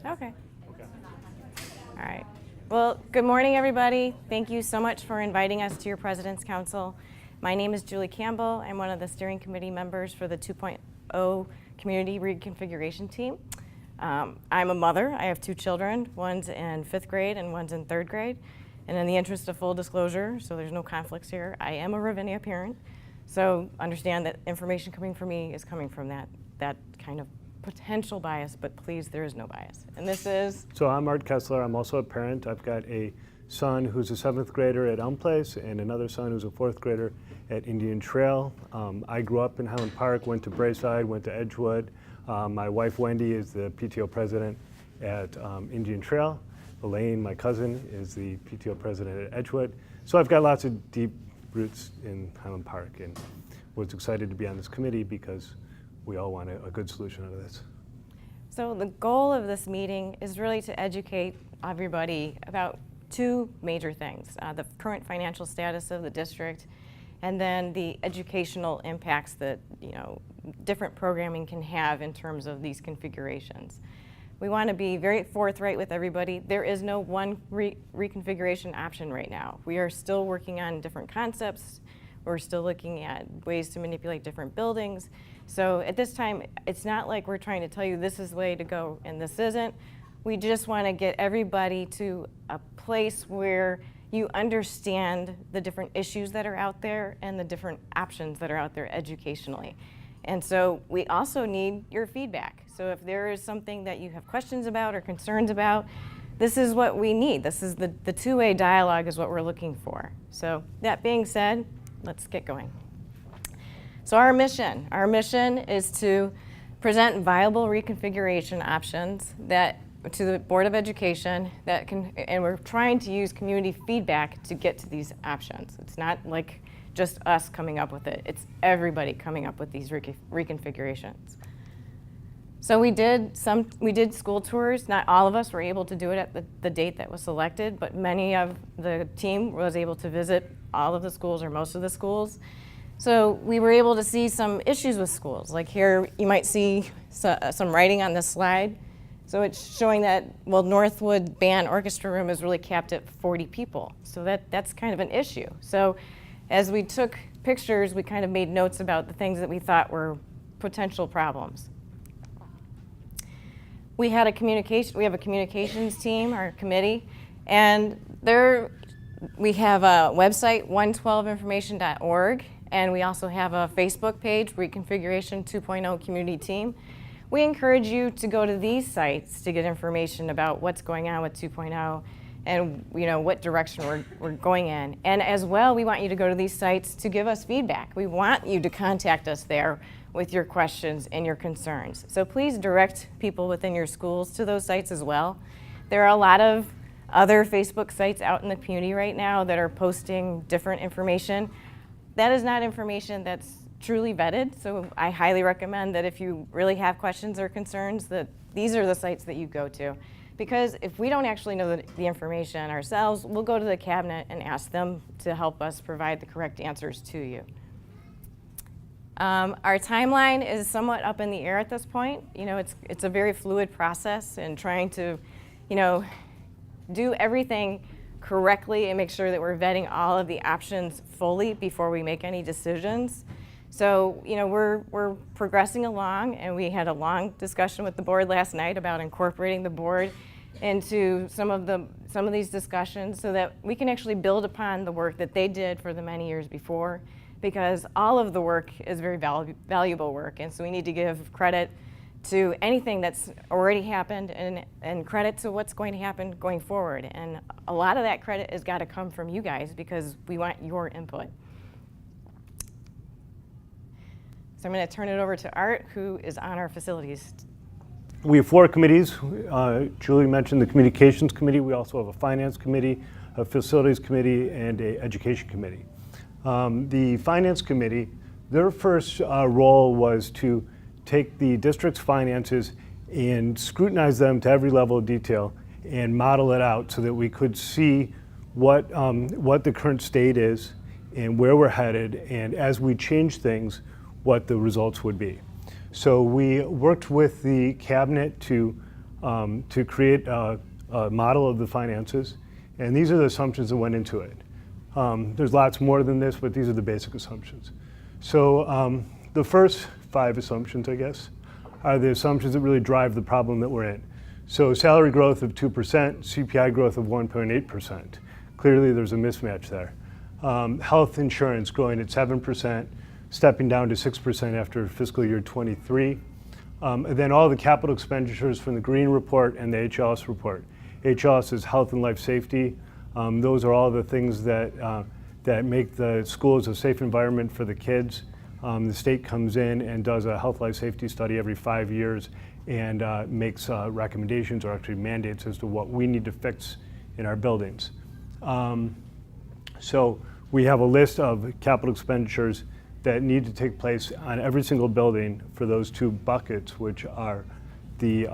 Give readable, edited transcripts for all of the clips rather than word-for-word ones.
Okay. All right. Well, good morning, everybody. Thank you so much for inviting us to your President's Council. My name is Julie Campbell. I'm one of the steering committee members for the 2.0 Community Reconfiguration team. I'm a mother. I have two children. One's in 5th grade and one's in 3rd grade. And in the interest of full disclosure, so there's no conflicts here, I am a Ravinia parent. So understand that information coming from me is coming from that kind of potential bias, but please, there is no bias. And this is? So I'm Art Kessler. I'm also a parent. I've got a son who's a 7th grader at Elm Place and another son who's a 4th grader at Indian Trail. I grew up in Highland Park, went to Braeside, went to Edgewood. My wife Wendy is the PTO president at Indian Trail. Elaine, my cousin, is the PTO president at Edgewood. So I've got lots of deep roots in Highland Park and was excited to be on this committee because we all want a good solution out of this. So the goal of this meeting is really to educate everybody about two major things, the current financial status of the district and then the educational impacts that different programming can have in terms of these configurations. We want to be very forthright with everybody. There is no one reconfiguration option right now. We are still working on different concepts. We're still looking at ways to manipulate different buildings. So at this time, it's not like we're trying to tell you this is the way to go and this isn't. We just want to get everybody to a place where you understand the different issues that are out there and the different options that are out there educationally. And so we also need your feedback. So if there is something that you have questions about or concerns about, this is what we need. This is the two-way dialogue is what we're looking for. So that being said, let's get going. So our mission is to present viable reconfiguration options to the Board of Education and we're trying to use community feedback to get to these options. It's not like just us coming up with it. It's everybody coming up with these reconfigurations. So we did school tours. Not all of us were able to do it at the date that was selected, but many of the team was able to visit all of the schools or most of the schools. So we were able to see some issues with schools. Like here, you might see some writing on this slide. So it's showing that, well, Northwood Band Orchestra Room is really capped at 40 people. So that's kind of an issue. So as we took pictures, we kind of made notes about the things that we thought were potential problems. We have a communications team, our committee, and we have a website, 112information.org, and we also have a Facebook page, Reconfiguration 2.0 Community Team. We encourage you to go to these sites to get information about what's going on with 2.0 and what direction we're going in. And as well, we want you to go to these sites to give us feedback. We want you to contact us there with your questions and your concerns. So please direct people within your schools to those sites as well. There are a lot of other Facebook sites out in the community right now that are posting different information. That is not information that's truly vetted, so I highly recommend that if you really have questions or concerns, that these are the sites that you go to. Because if we don't actually know the information ourselves, we'll go to the cabinet and ask them to help us provide the correct answers to you. Our timeline is somewhat up in the air at this point. It's a very fluid process and trying to, do everything correctly and make sure that we're vetting all of the options fully before we make any decisions. So, we're progressing along, and we had a long discussion with the board last night about incorporating the board into some of these discussions so that we can actually build upon the work that they did for the many years before, because all of the work is very valuable work, and so we need to give credit to anything that's already happened and credit to what's going to happen going forward. And a lot of that credit has got to come from you guys because we want your input. So I'm going to turn it over to Art, who is on our facilities. We have 4 committees. Julie mentioned the Communications Committee. We also have a Finance Committee, a Facilities Committee, and an Education Committee. The Finance Committee, their first role was to take the district's finances and scrutinize them to every level of detail and model it out so that we could see what the current state is and where we're headed, and as we change things, what the results would be. So we worked with the cabinet to to create a model of the finances. And these are the assumptions that went into it. There's lots more than this, but these are the basic assumptions. So the first 5 assumptions, I guess, are the assumptions that really drive the problem that we're in. So salary growth of 2%, CPI growth of 1.8%. Clearly there's a mismatch there. Health insurance growing at 7%, stepping down to 6% after fiscal year 23. And then all the capital expenditures from the Green Report and the HLS report. HLS is health and life safety. Those are all the things that make the schools a safe environment for the kids. The state comes in and does a health life safety study every 5 years and makes recommendations or actually mandates as to what we need to fix in our buildings. So we have a list of capital expenditures that need to take place on every single building for those 2 buckets, which are the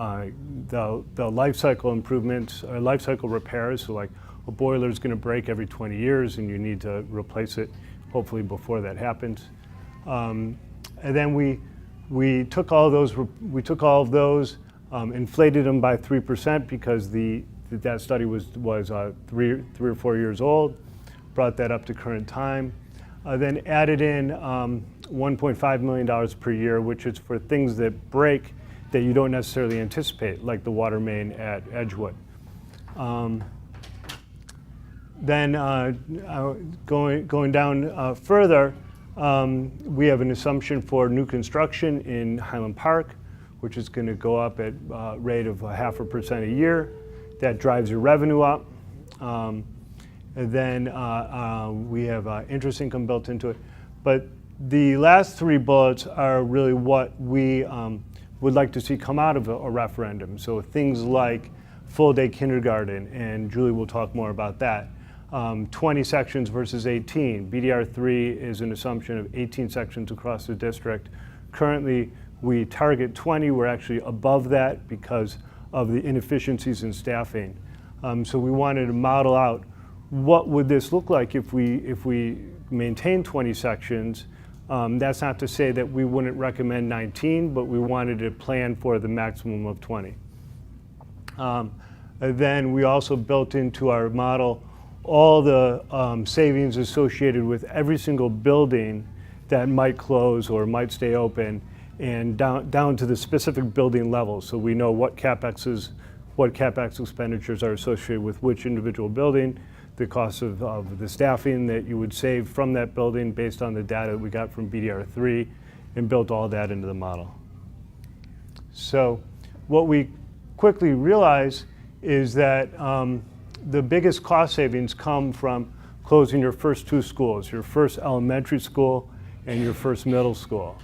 life cycle improvements, or life cycle repairs. So like a boiler is going to break every 20 years and you need to replace it hopefully before that happens. And then we took all of those, inflated them by 3% because that study was 3 or 4 years old, brought that up to current time, then added in $1.5 million per year, which is for things that break that you don't necessarily anticipate, like the water main at Edgewood. Then going down further, we have an assumption for new construction in Highland Park, which is going to go up at a rate of 0.5% a year. That drives your revenue up. And then we have interest income built into it. But the last 3 bullets are really what we would like to see come out of a referendum. So things like full-day kindergarten, and Julie will talk more about that. 20 sections versus 18. BDR3 is an assumption of 18 sections across the district. Currently, we target 20. We're actually above that because of the inefficiencies in staffing. So we wanted to model out what would this look like if we maintain 20 sections. That's not to say that we wouldn't recommend 19, but we wanted to plan for the maximum of 20. And then we also built into our model all the savings associated with every single building that might close or might stay open, and down to the specific building level. So we know what CapEx expenditures are associated with which individual building, the cost of the staffing that you would save from that building based on the data that we got from BDR3, and built all that into the model. So what we quickly realize is that the biggest cost savings come from closing your first 2 schools, your first elementary school and your first middle school.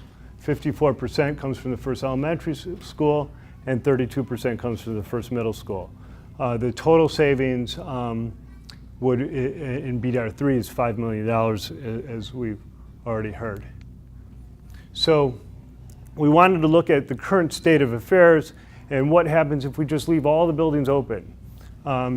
54% comes from the first elementary school and 32% comes from the first middle school. The total savings would in BDR3 is $5 million, as we've already heard. So we wanted to look at the current state of affairs and what happens if we just leave all the buildings open.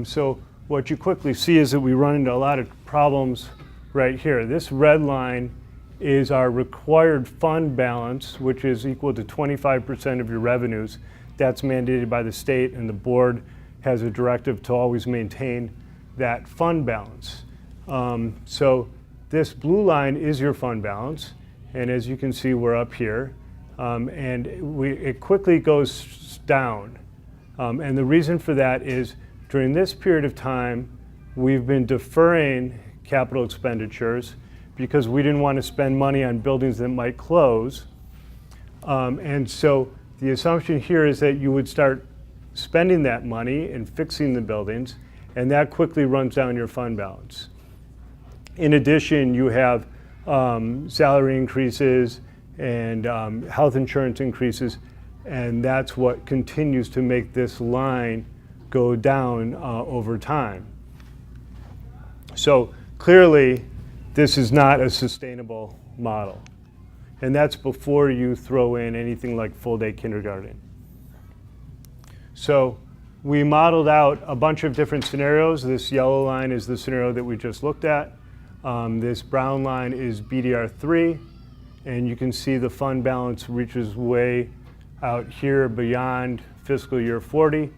So what you quickly see is that we run into a lot of problems right here. This red line is our required fund balance, which is equal to 25% of your revenues. That's mandated by the state, and the board has a directive to always maintain that fund balance. So this blue line is your fund balance, and as you can see, we're up here, and it quickly goes down. And the reason for that is during this period of time, we've been deferring capital expenditures because we didn't want to spend money on buildings that might close. And so the assumption here is that you would start spending that money and fixing the buildings, and that quickly runs down your fund balance. In addition, you have salary increases and health insurance increases, and that's what continues to make this line go down over time. So clearly, this is not a sustainable model. And that's before you throw in anything like full-day kindergarten. So we modeled out a bunch of different scenarios. This yellow line is the scenario that we just looked at. This brown line is BDR3, and you can see the fund balance reaches way out here beyond fiscal year 40.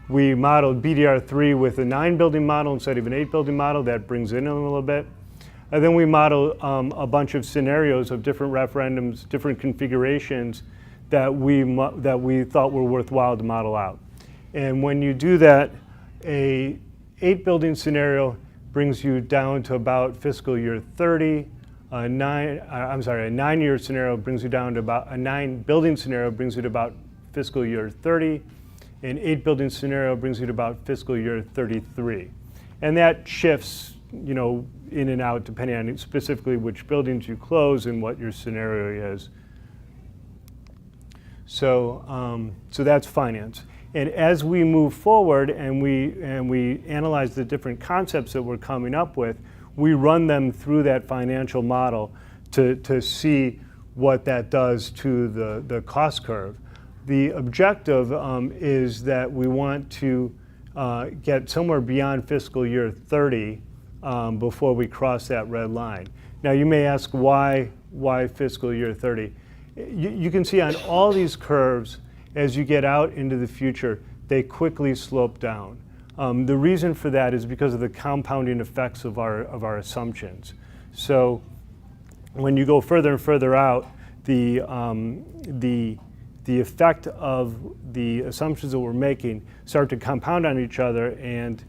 We modeled BDR3 with a 9-building model instead of an 8-building model. That brings in a little bit. And then we modeled a bunch of scenarios of different referendums, different configurations that we thought were worthwhile to model out. And when you do that, a 8-building scenario brings you down to about fiscal year 30. A 9-year scenario brings you down to about, a 9-building scenario brings you to about fiscal year 30. An 8-building scenario brings you to about fiscal year 33. And that shifts, you know, in and out depending on specifically which buildings you close and what your scenario is. So, so that's finance. And as we move forward and we analyze the different concepts that we're coming up with, we run them through that financial model to see what that does to the cost curve. The objective is that we want to get somewhere beyond fiscal year 30 before we cross that red line. Now you may ask why fiscal year 30? You can see on all these curves, as you get out into the future, they quickly slope down. The reason for that is because of the compounding effects of our assumptions. So when you go further and further out, the effect of the assumptions that we're making start to compound on each other, and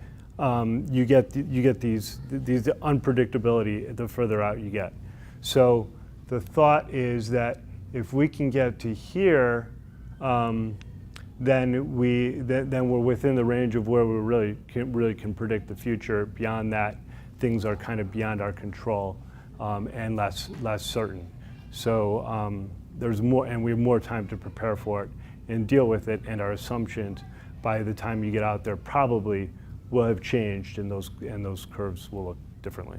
you get these unpredictability the further out you get. So the thought is that if we can get to here, then we're within the range of where we really can predict the future. Beyond that, things are kind of beyond our control and less certain. So there's more, and we have more time to prepare for it and deal with it. And our assumptions, by the time you get out there, probably will have changed, and those curves will look differently.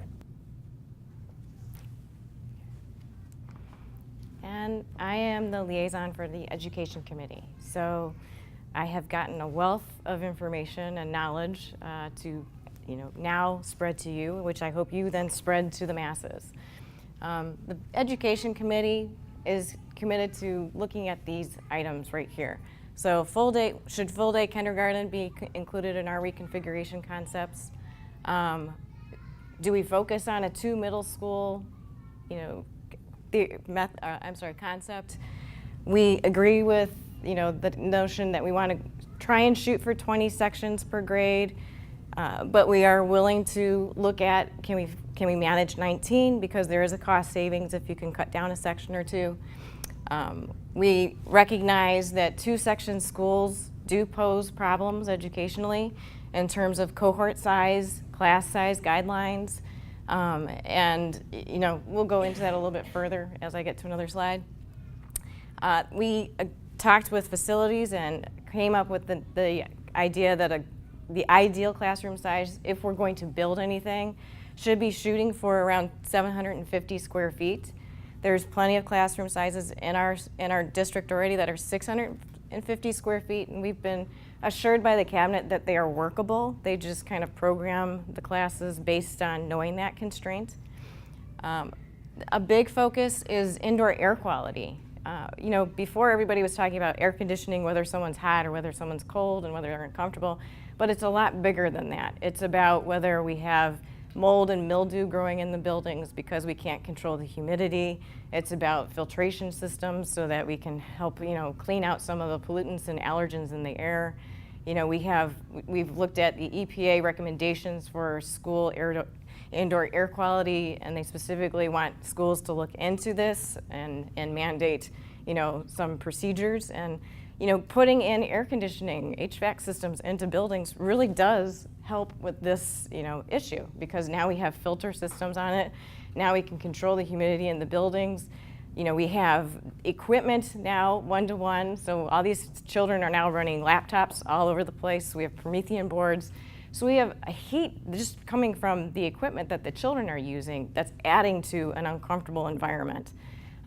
And I am the liaison for the Education Committee. So I have gotten a wealth of information and knowledge to now spread to you, which I hope you then spread to the masses. The Education Committee is committed to looking at these items right here. So should full day kindergarten be included in our reconfiguration concepts? Do we focus on a 2 middle school, concept? We agree with the notion that we want to try and shoot for 20 sections per grade, but we are willing to look at can we manage 19, because there is a cost savings if you can cut down a section or 2. We recognize that 2-section schools do pose problems educationally in terms of cohort size, class size guidelines, and we'll go into that a little bit further as I get to another slide. We talked with facilities and came up with the idea that the ideal classroom size, if we're going to build anything, should be shooting for around 750 square feet. There's plenty of classroom sizes in our district already that are 650 square feet, and we've been assured by the cabinet that they are workable. They just kind of program the classes based on knowing that constraint. A big focus is indoor air quality. Before everybody was talking about air conditioning, whether someone's hot or whether someone's cold and whether they're uncomfortable, but it's a lot bigger than that. It's about whether we have mold and mildew growing in the buildings because we can't control the humidity. It's about filtration systems so that we can help, clean out some of the pollutants and allergens in the air. We've looked at the EPA recommendations for school indoor air quality, and they specifically want schools to look into this and mandate, some procedures. And, putting in air conditioning, HVAC systems into buildings really does help with this, issue, because now we have filter systems on it. Now we can control the humidity in the buildings. We have equipment now one-to-one, so all these children are now running laptops all over the place. We have Promethean boards. So we have a heat just coming from the equipment that the children are using that's adding to an uncomfortable environment.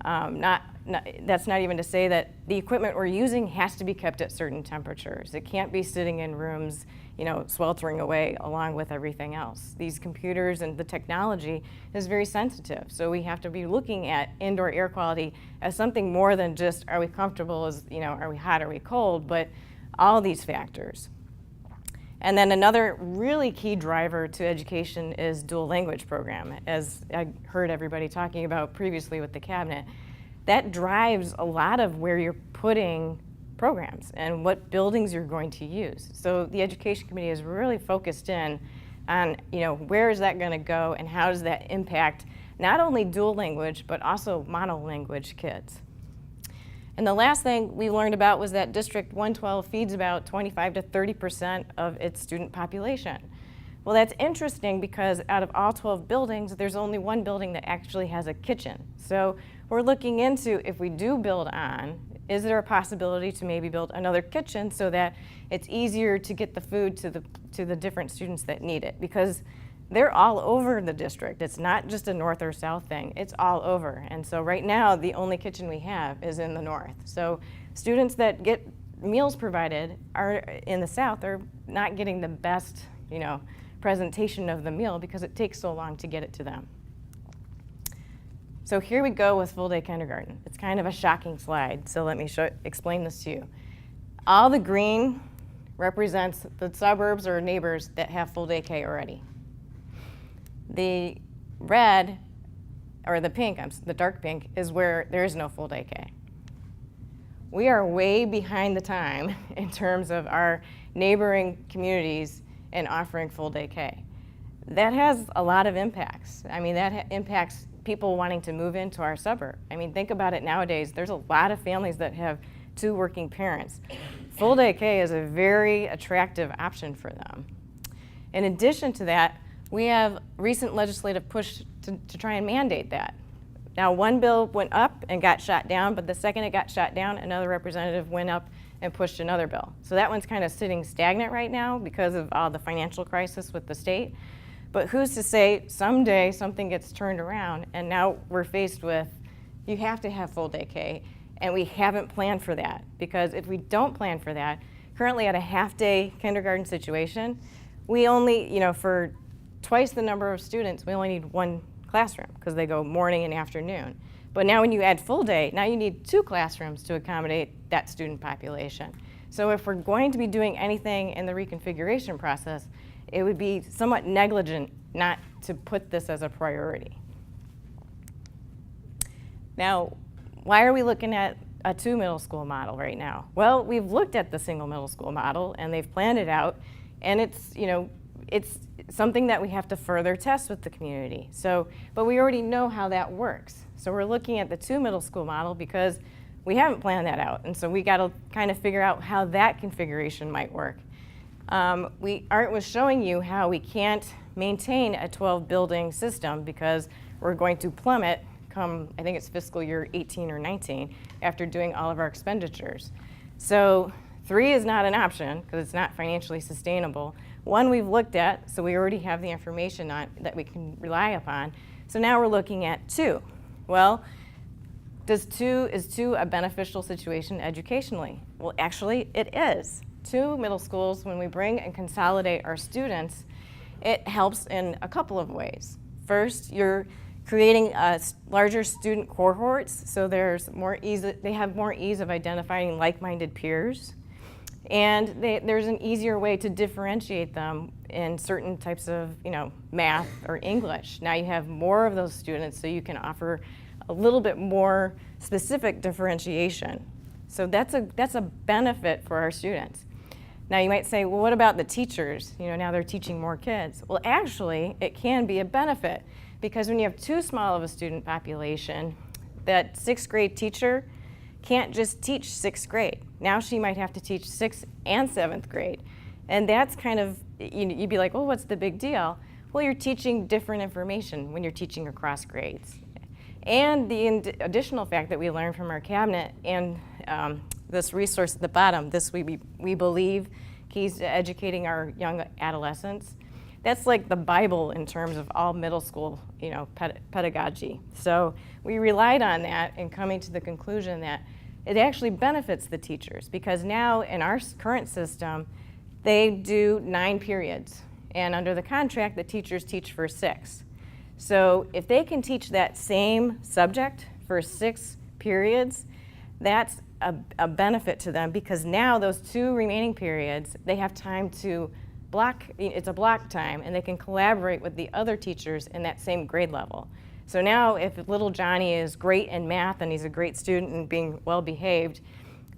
That's not even to say that the equipment we're using has to be kept at certain temperatures. It can't be sitting in rooms, sweltering away along with everything else. These computers and the technology is very sensitive, so we have to be looking at indoor air quality as something more than just, are we comfortable, are we hot, are we cold, but all these factors. And then another really key driver to education is dual language program, as I heard everybody talking about previously with the cabinet. That drives a lot of where you're putting programs and what buildings you're going to use. So the education committee is really focused in on, where is that going to go and how does that impact not only dual language but also monolanguage kids. And the last thing we learned about was that District 112 feeds about 25 to 30% of its student population. Well, that's interesting because out of all 12 buildings, there's only one building that actually has a kitchen. So we're looking into, if we do build on, is there a possibility to maybe build another kitchen so that it's easier to get the food to the different students that need it? Because they're all over the district. It's not just a north or south thing, it's all over. And so right now, the only kitchen we have is in the north. So students that get meals provided are in the south are not getting the best, presentation of the meal because it takes so long to get it to them. So here we go with full day kindergarten. It's kind of a shocking slide, so let me explain this to you. All the green represents the suburbs or neighbors that have full day K already. The red, or the pink, the dark pink, is where there is no full day K. We are way behind the time in terms of our neighboring communities in offering full day K. That has a lot of impacts. That impacts people wanting to move into our suburb. Think about it nowadays. There's a lot of families that have 2 working parents. Full day K is a very attractive option for them. In addition to that, we have recent legislative push to try and mandate that. Now, one bill went up and got shot down, but the second it got shot down, another representative went up and pushed another bill. So that one's kind of sitting stagnant right now because of all the financial crisis with the state. But who's to say someday something gets turned around and now we're faced with, you have to have full day K, and we haven't planned for that. Because if we don't plan for that, currently at a half-day kindergarten situation, we only, for twice the number of students, we only need 1 classroom because they go morning and afternoon. But now when you add full day, now you need 2 classrooms to accommodate that student population. So if we're going to be doing anything in the reconfiguration process, it would be somewhat negligent not to put this as a priority. Now, why are we looking at a 2 middle school model right now? Well, we've looked at the single middle school model and they've planned it out, and it's something that we have to further test with the community. But we already know how that works. So we're looking at the 2 middle school model because we haven't planned that out, and so we got to kind of figure out how that configuration might work. Art was showing you how we can't maintain a 12 building system because we're going to plummet come, I think it's fiscal year 18 or 19, after doing all of our expenditures. So 3 is not an option because it's not financially sustainable. 1 we've looked at, so we already have the information on that we can rely upon. So now we're looking at 2. Well, is 2 a beneficial situation educationally? Well, actually it is. 2 middle schools, when we bring and consolidate our students, it helps in a couple of ways. First, you're creating larger student cohorts, so there's more ease. They have more ease of identifying like-minded peers, and there's an easier way to differentiate them in certain types of, math or English. Now you have more of those students, so you can offer a little bit more specific differentiation. So that's a benefit for our students. Now you might say, well, what about the teachers? Now they're teaching more kids. Well, actually, it can be a benefit because when you have too small of a student population, that 6th grade teacher can't just teach 6th grade. Now she might have to teach 6th and 7th grade. And that's kind of, you'd be like, well, what's the big deal? Well, you're teaching different information when you're teaching across grades. And the additional fact that we learned from our cabinet and this resource at the bottom, this we believe keys to educating our young adolescents. that's like the Bible in terms of all middle school, pedagogy. So we relied on that in coming to the conclusion that it actually benefits the teachers, because now in our current system, they do 9 periods. And under the contract, the teachers teach for 6. So if they can teach that same subject for 6 periods, that's a benefit to them, because now those 2 remaining periods, they have time to block, it's a block time, and they can collaborate with the other teachers in that same grade level. So now if little Johnny is great in math and he's a great student and being well behaved,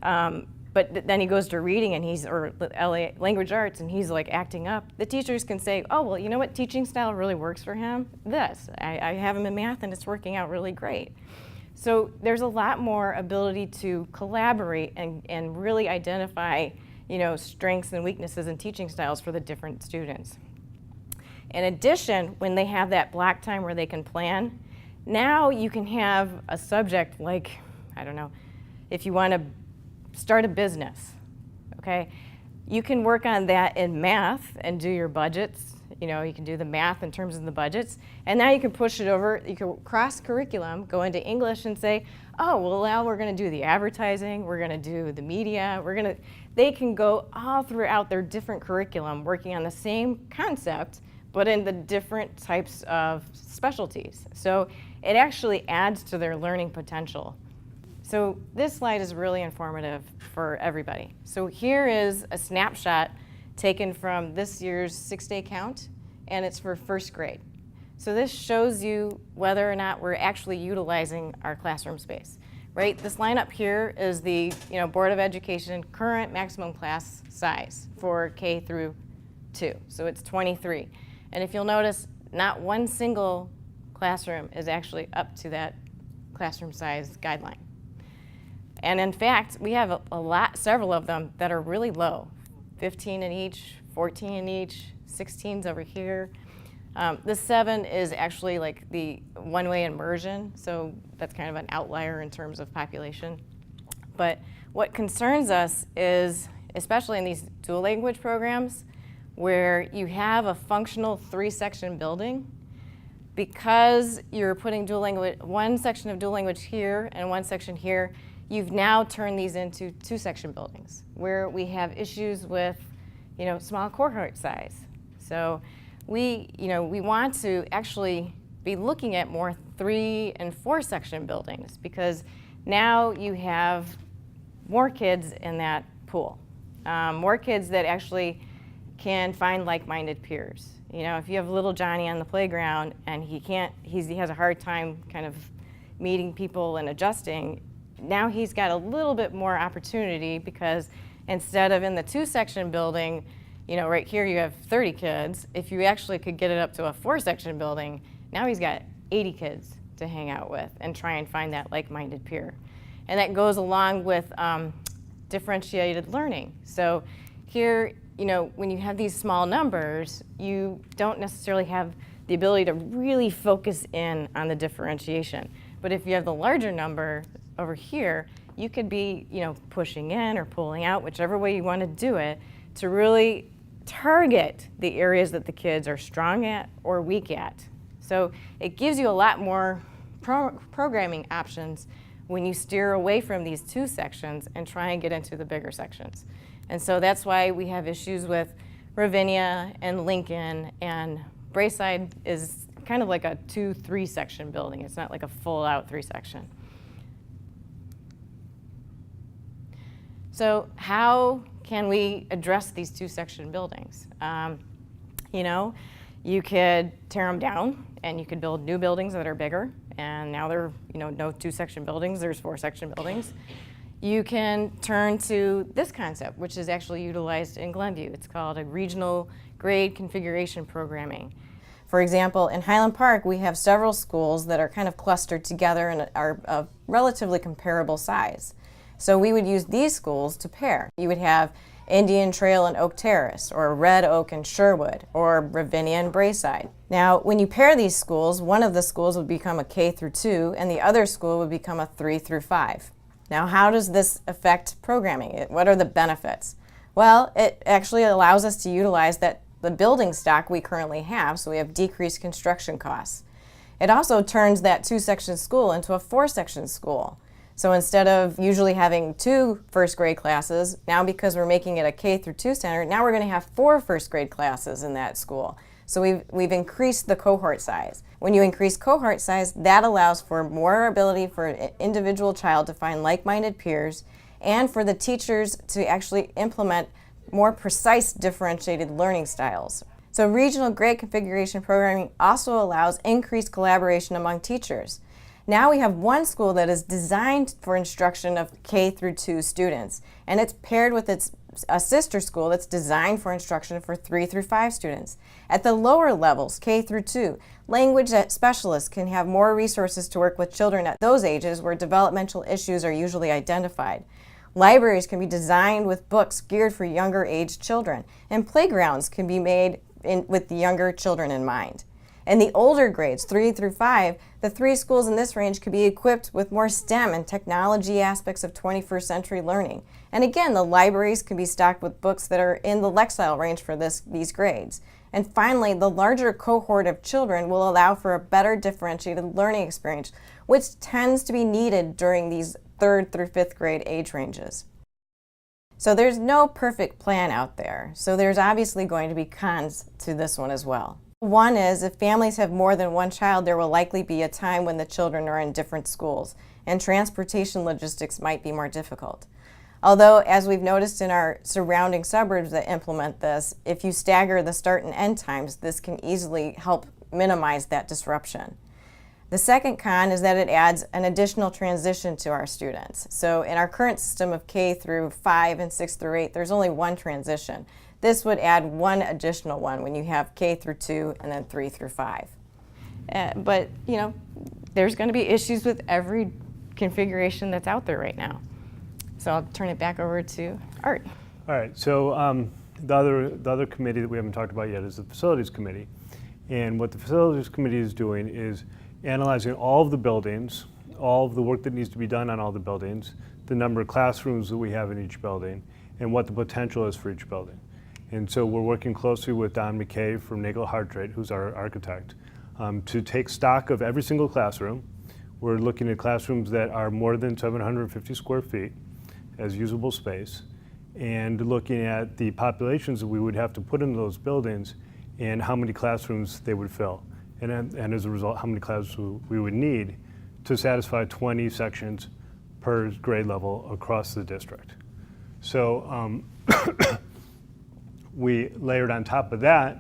but then he goes to reading and or LA language arts and he's like acting up, the teachers can say, oh, well, you know what teaching style really works for him? I have him in math and it's working out really great. So there's a lot more ability to collaborate and really identify, strengths and weaknesses in teaching styles for the different students. In addition, when they have that block time where they can plan, now you can have a subject like, I don't know, if you want to start a business, okay? You can work on that in math and do your budgets. You can do the math in terms of the budgets. And now you can push it over, you can cross curriculum, go into English and say, oh, well, now we're going to do the advertising, we're going to do the media, they can go all throughout their different curriculum working on the same concept, but in the different types of specialties. So it actually adds to their learning potential. So this slide is really informative for everybody. So here is a snapshot taken from this year's 6-day count, and it's for first grade. So this shows you whether or not we're actually utilizing our classroom space, right? This line up here is the Board of Education current maximum class size for K through 2. So it's 23. And if you'll notice, not one single classroom is actually up to that classroom size guideline. And in fact, we have several of them that are really low, 15 in each, 14 in each, 16's over here. The 7 is actually like the one-way immersion, so that's kind of an outlier in terms of population. But what concerns us is, especially in these dual language programs, where you have a functional 3-section building, because you're putting dual language, one section of dual language here and one section here, you've now turned these into 2-section buildings where we have issues with, small cohort size. So we want to actually be looking at more 3- and 4-section buildings, because now you have more kids in that pool, more kids that actually can find like-minded peers. If you have little Johnny on the playground and he has a hard time kind of meeting people and adjusting, now he's got a little bit more opportunity, because instead of in the 2-section building, right here you have 30 kids, if you actually could get it up to a 4-section building, now he's got 80 kids to hang out with and try and find that like-minded peer. And that goes along with differentiated learning. So here, when you have these small numbers, you don't necessarily have the ability to really focus in on the differentiation. But if you have the larger number over here, you could be, pushing in or pulling out, whichever way you want to do it, to really target the areas that the kids are strong at or weak at. So it gives you a lot more programming options when you steer away from these 2 sections and try and get into the bigger sections. And so that's why we have issues with Ravinia and Lincoln, and Braeside is kind of like a 2-3 section building. It's not like a full out 3-section. So how can we address these 2-section buildings? You could tear them down and you could build new buildings that are bigger, and now they're no 2-section buildings, there's 4-section buildings. You can turn to this concept, which is actually utilized in Glenview. It's called a regional grade configuration programming. For example, in Highland Park, we have several schools that are kind of clustered together and are of relatively comparable size. So we would use these schools to pair. You would have Indian Trail and Oak Terrace, or Red Oak and Sherwood, or Ravinia and Braeside. Now, when you pair these schools, one of the schools would become a K through 2, and the other school would become a 3 through 5. Now, how does this affect programming? What are the benefits? Well, it actually allows us to utilize that the building stock we currently have, so we have decreased construction costs. It also turns that 2-section school into a 4-section school. So instead of usually having 2 first grade classes, now because we're making it a K through 2 center, now we're going to have 4 first grade classes in that school. So we've increased the cohort size. When you increase cohort size, that allows for more ability for an individual child to find like-minded peers and for the teachers to actually implement more precise differentiated learning styles. So regional grade configuration programming also allows increased collaboration among teachers. Now we have one school that is designed for instruction of K through 2 students, and it's paired with a sister school that's designed for instruction for 3 through 5 students. At the lower levels, K through 2, language specialists can have more resources to work with children at those ages where developmental issues are usually identified. Libraries can be designed with books geared for younger aged children, and playgrounds can be made with the younger children in mind. In the older grades, 3 through 5, the 3 schools in this range could be equipped with more STEM and technology aspects of 21st century learning. And again, the libraries can be stocked with books that are in the Lexile range for these grades. And finally, the larger cohort of children will allow for a better differentiated learning experience, which tends to be needed during these 3rd through 5th grade age ranges. So there's no perfect plan out there. So there's obviously going to be cons to this one as well. One is, if families have more than one child, there will likely be a time when the children are in different schools, and transportation logistics might be more difficult. Although, as we've noticed in our surrounding suburbs that implement this, if you stagger the start and end times, this can easily help minimize that disruption. The second con is that it adds an additional transition to our students. So in our current system of K through 5 and 6 through 8, there's only one transition. This would add one additional one when you have K through 2 and then 3 through 5. But, you know, there's going to be issues with every configuration that's out there right now. So I'll turn it back over to Art. All right, so the other committee that we haven't talked about yet is the Facilities Committee. And what the Facilities Committee is doing is analyzing all of the buildings, all of the work that needs to be done on all the buildings, the number of classrooms that we have in each building, and what the potential is for each building. And so we're working closely with Don McKay from Nagel Hartrait, who's our architect, to take stock of every single classroom. We're looking at classrooms that are more than 750 square feet as usable space, and looking at the populations that we would have to put into those buildings and how many classrooms they would fill. And as a result, how many classrooms we would need to satisfy 20 sections per grade level across the district. So we layered on top of that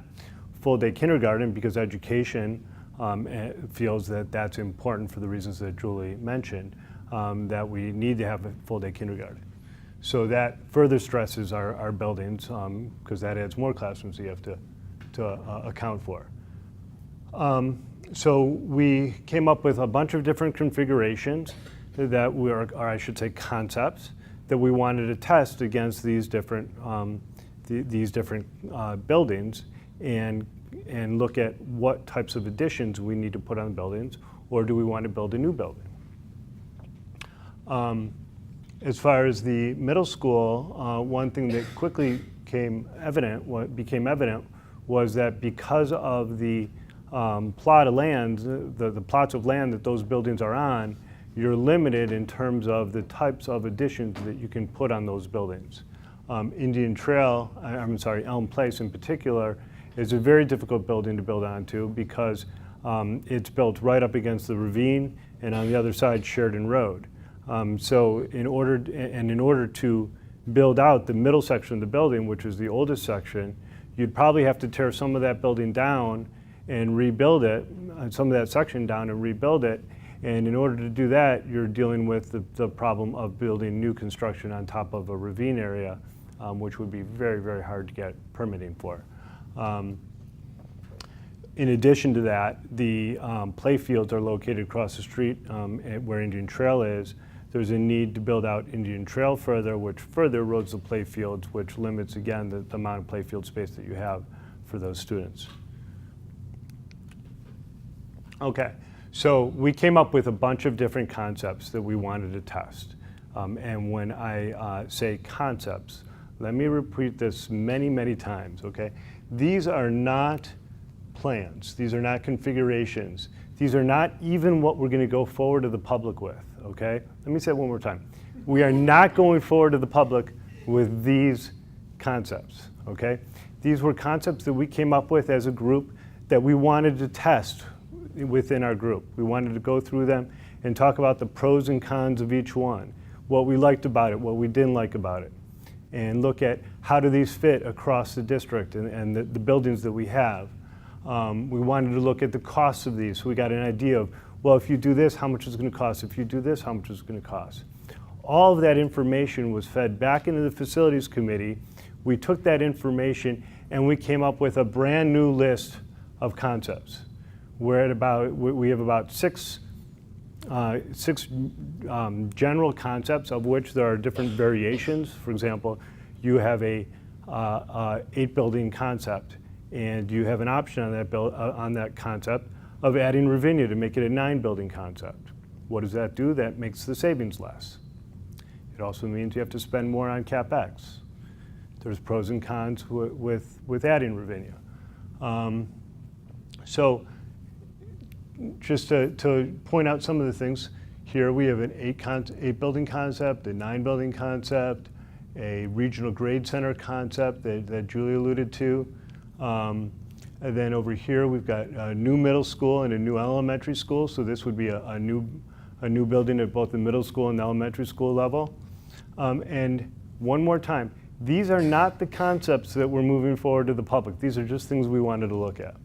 full-day kindergarten because education feels that that's important for the reasons that Julie mentioned, that we need to have a full-day kindergarten. So that further stresses our buildings because that adds more classrooms that you have to account for. So we came up with a bunch of different configurations that or I should say concepts, that we wanted to test against these different buildings and look at what types of additions we need to put on buildings, or do we want to build a new building. As far as the middle school, one thing that quickly became evident was that because of the plot of land, the plots of land that those buildings are on, you're limited in terms of the types of additions that you can put on those buildings. Elm Place in particular is a very difficult building to build onto because it's built right up against the ravine and on the other side Sheridan Road. So in order to build out the middle section of the building, which is the oldest section, you'd probably have to tear some of that building down and rebuild it, some of that section down and rebuild it. And in order to do that, you're dealing with the problem of building new construction on top of a ravine area, which would be very, very hard to get permitting for. In addition to that, the play fields are located across the street where Indian Trail is. There's a need to build out Indian Trail further, which further erodes the play fields, which limits, again, the amount of play field space that you have for those students. Okay, so we came up with a bunch of different concepts that we wanted to test. And when I say concepts, let me repeat this many, many times, okay? these are not plans. These are not configurations. These are not even what we're going to go forward to the public with, okay? Let me say it one more time. We are not going forward to the public with these concepts, okay? These were concepts that we came up with as a group that we wanted to test within our group. We wanted to go through them and talk about the pros and cons of each one, what we liked about it, what we didn't like about it, and look at how do these fit across the district and the buildings that we have. We wanted to look at the costs of these, so we got an idea of, well, if you do this, how much is it going to cost? If you do this, how much is it going to cost? All of that information was fed back into the facilities committee. We took that information and we came up with a brand new list of concepts. We have about six general concepts, of which there are different variations. For example, you have a 8-building concept, and you have an option on that concept of adding revenue to make it a 9-building concept. What does that do? That makes the savings less. It also means you have to spend more on CapEx. There's pros and cons with adding revenue. So just to point out some of the things, here we have an 8-building concept, a 9-building concept, a regional grade center concept that Julie alluded to. And then over here we've got a new middle school and a new elementary school. So this would be a new building at both the middle school and the elementary school level. And one more time, these are not the concepts that we're moving forward to the public. These are just things we wanted to look at.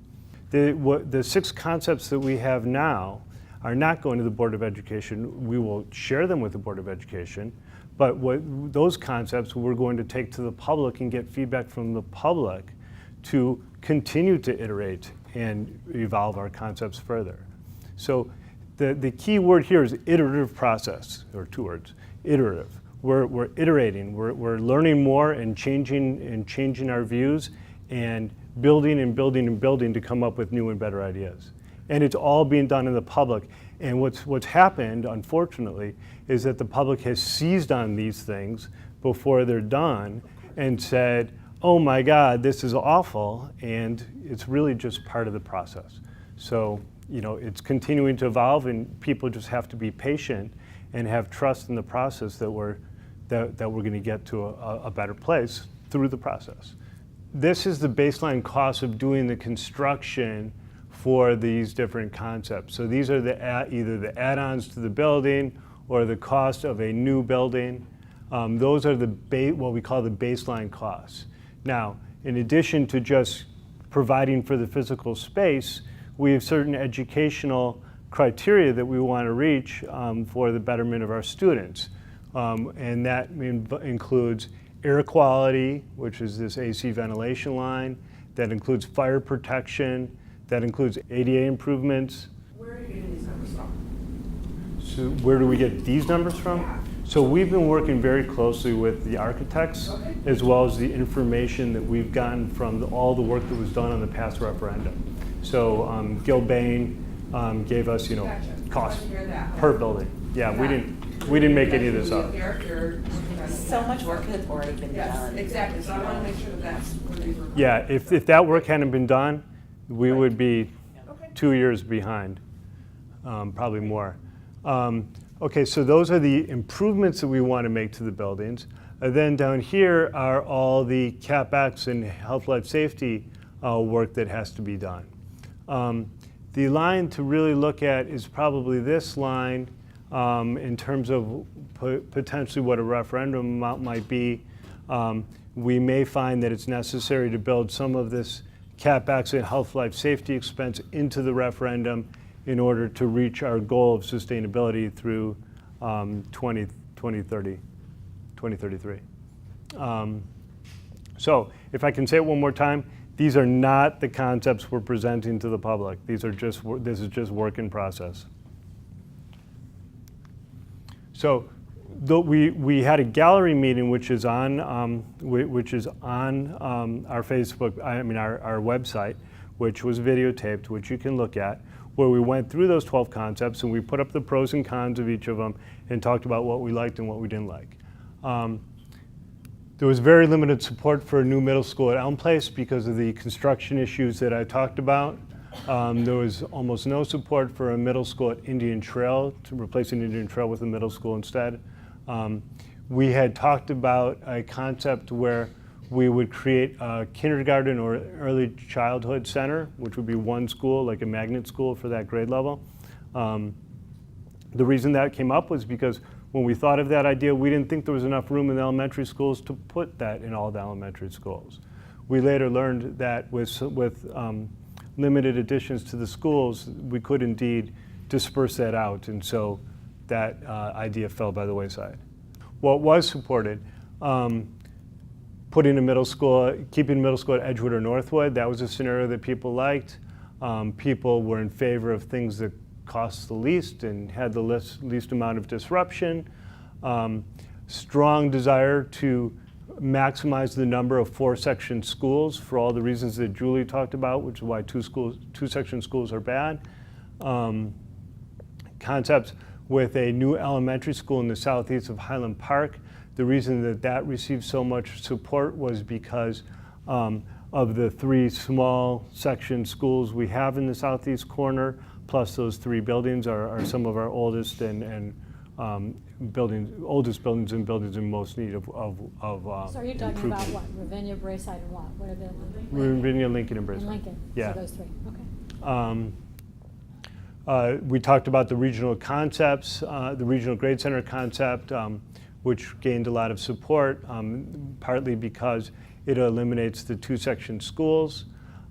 The 6 concepts that we have now are not going to the Board of Education. We will share them with the Board of Education, but those concepts we're going to take to the public and get feedback from the public to continue to iterate and evolve our concepts further. So the key word here is iterative process, or 2 words, iterative. We're iterating, we're learning more and changing our views and building and building and building to come up with new and better ideas. And it's all being done in the public. And what's happened, unfortunately, is that the public has seized on these things before they're done and said, oh my God, this is awful, and it's really just part of the process. So, it's continuing to evolve, and people just have to be patient and have trust in the process that we're going to get to a better place through the process. This is the baseline cost of doing the construction for these different concepts. So these are either the add-ons to the building or the cost of a new building. Those are what we call the baseline costs. Now, in addition to just providing for the physical space, we have certain educational criteria that we want to reach for the betterment of our students. And that includes air quality, which is this AC ventilation line. That includes fire protection. That includes ADA improvements. Where are you getting these numbers from? So where do we get these numbers from? Yeah. So we've been working very closely with the architects, as well as the information that we've gotten from all the work that was done on the past referendum. So Gil Bain gave us, Gotcha. costs I hear that. per building. Yeah, we didn't make any of this up. So much work has already been Yes, done. exactly, so I want to make sure that that's where these were. Yeah, if that work hadn't been done, we would be Okay. 2 years behind, probably more. Okay, so those are the improvements that we want to make to the buildings. Then down here are all the CapEx and health, life, safety work that has to be done. The line to really look at is probably this line in terms of potentially what a referendum amount might be. We may find that it's necessary to build some of this CapEx and health, life, safety expense into the referendum in order to reach our goal of sustainability through 2033. So if I can say it one more time, these are not the concepts we're presenting to the public. This is just work in process. So we had a gallery meeting, which is on our Facebook, our website, which was videotaped, which you can look at, where we went through those 12 concepts and we put up the pros and cons of each of them and talked about what we liked and what we didn't like. There was very limited support for a new middle school at Elm Place because of the construction issues that I talked about. There was almost no support for a middle school at Indian Trail, to replace an Indian Trail with a middle school instead. We had talked about a concept where we would create a kindergarten or early childhood center, which would be one school, like a magnet school for that grade level. The reason that came up was because when we thought of that idea, we didn't think there was enough room in the elementary schools to put that in all the elementary schools. We later learned that with limited additions to the schools, we could indeed disperse that out, and so that idea fell by the wayside. What was supported, putting a middle school, keeping middle school at Edgewood or Northwood, that was a scenario that people liked. People were in favor of things that cost the least and had the least amount of disruption. Strong desire to maximize the number of 4-section schools for all the reasons that Julie talked about, which is why 2-section schools are bad. Concepts with a new elementary school in the southeast of Highland Park. The reason that that received so much support was because of the 3 small section schools we have in the southeast corner, plus those 3 buildings are some of our oldest and oldest buildings and buildings in most need of So are you talking improvement. about what? Ravinia, Braeside, and what? What are the? Ravinia, Lincoln, and Braeside. And Lincoln. Yeah. So those 3. Okay. We talked about the regional concepts, the regional grade center concept, which gained a lot of support, partly because it eliminates the 2-section schools.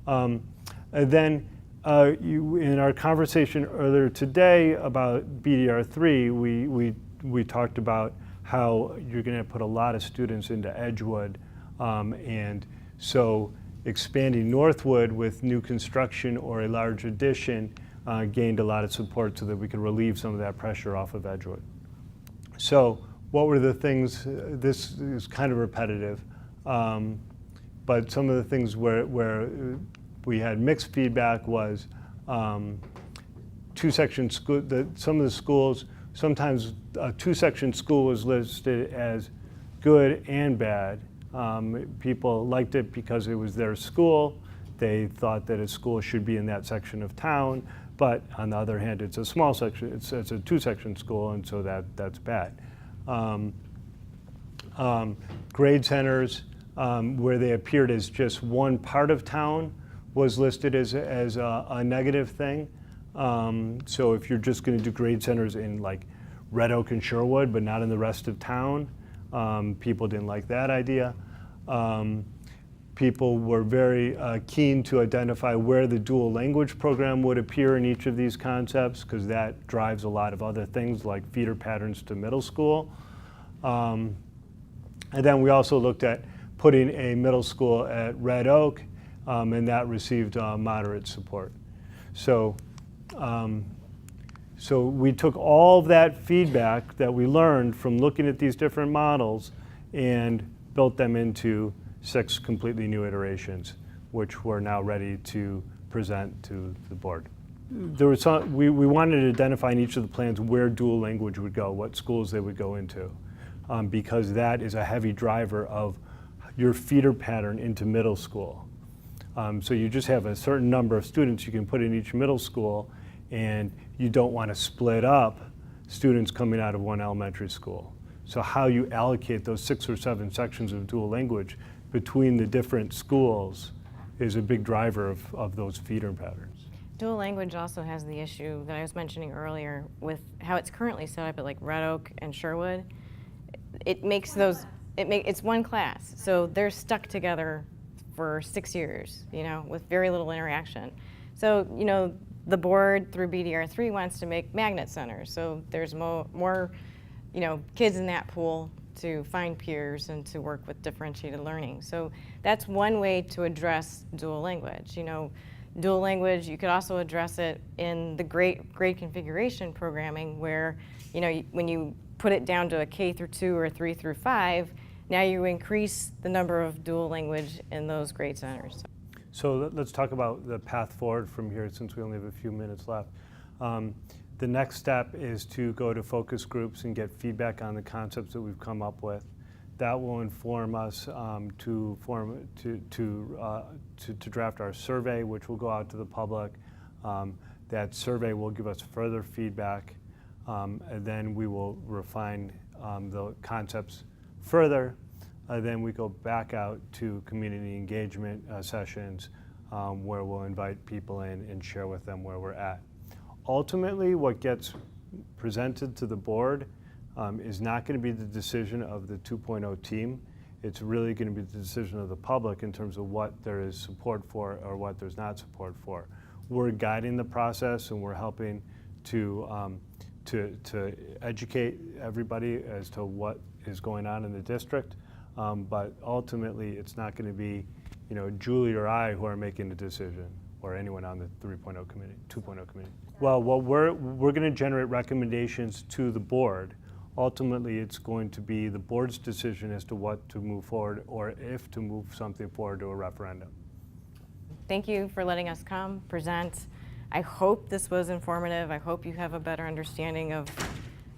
And then in our conversation earlier today about BDR3, we talked about how you're going to put a lot of students into Edgewood, and so expanding Northwood with new construction or a large addition gained a lot of support so that we could relieve some of that pressure off of Edgewood. So what were the things, this is kind of repetitive, but some of the things where we had mixed feedback was 2-section school, some of the schools, sometimes a 2-section school was listed as good and bad. People liked it because it was their school. They thought that a school should be in that section of town, but on the other hand, it's a small section, it's a 2-section school, and so that's bad. Grade centers, where they appeared as just one part of town, was listed as a negative thing. So if you're just going to do grade centers in like Red Oak and Sherwood, but not in the rest of town, people didn't like that idea. People were very keen to identify where the dual language program would appear in each of these concepts, because that drives a lot of other things like feeder patterns to middle school. And then we also looked at putting a middle school at Red Oak, and that received moderate support. So we took all of that feedback that we learned from looking at these different models and built them into 6 completely new iterations, which we're now ready to present to the board. There was we wanted to identify in each of the plans where dual language would go, what schools they would go into, because that is a heavy driver of your feeder pattern into middle school. So you just have a certain number of students you can put in each middle school, and you don't want to split up students coming out of one elementary school. So how you allocate those 6 or 7 sections of dual language between the different schools is a big driver of those feeder patterns. Dual language also has the issue that I was mentioning earlier with how it's currently set up at like Red Oak and Sherwood. It makes those, it's one class, so they're stuck together for 6 years, you know, with very little interaction. So, you know, the board through BDR3 wants to make magnet centers, so there's more, you know, kids in that pool to find peers and to work with differentiated learning. So that's one way to address dual language. You know, dual language, you could also address it in the grade configuration programming where, you know, when you put it down to a K through 2 or 3 through 5, now you increase the number of dual language in those grade centers. So let's talk about the path forward from here, since we only have a few minutes left. The next step is to go to focus groups and get feedback on the concepts that we've come up with. That will inform us to draft our survey, which will go out to the public. That survey will give us further feedback, and then we will refine the concepts further. Then we go back out to community engagement sessions where we'll invite people in and share with them where we're at. Ultimately, what gets presented to the board is not going to be the decision of the 2.0 team. It's really going to be the decision of the public in terms of what there is support for or what there's not support for. We're guiding the process and we're helping to educate everybody as to what is going on in the district. But ultimately, it's not going to be, Julie or I who are making the decision, or anyone on the 3.0 committee, 2.0 committee. Well, we're going to generate recommendations to the board. Ultimately, it's going to be the board's decision as to what to move forward or if to move something forward to a referendum. Thank you for letting us come, present. I hope this was informative. I hope you have a better understanding of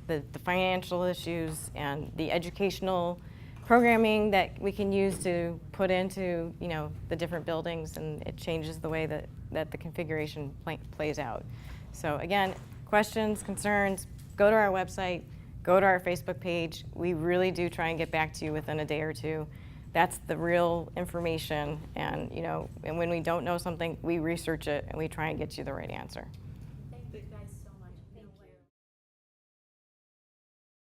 the financial issues and the educational programming that we can use to put into the different buildings, and it changes the way that the configuration plays out. So again, questions, concerns, go to our website, go to our Facebook page. We really do try and get back to you within a day or two. That's the real information, and and when we don't know something, we research it and we try and get you the right answer. Thank you guys so much.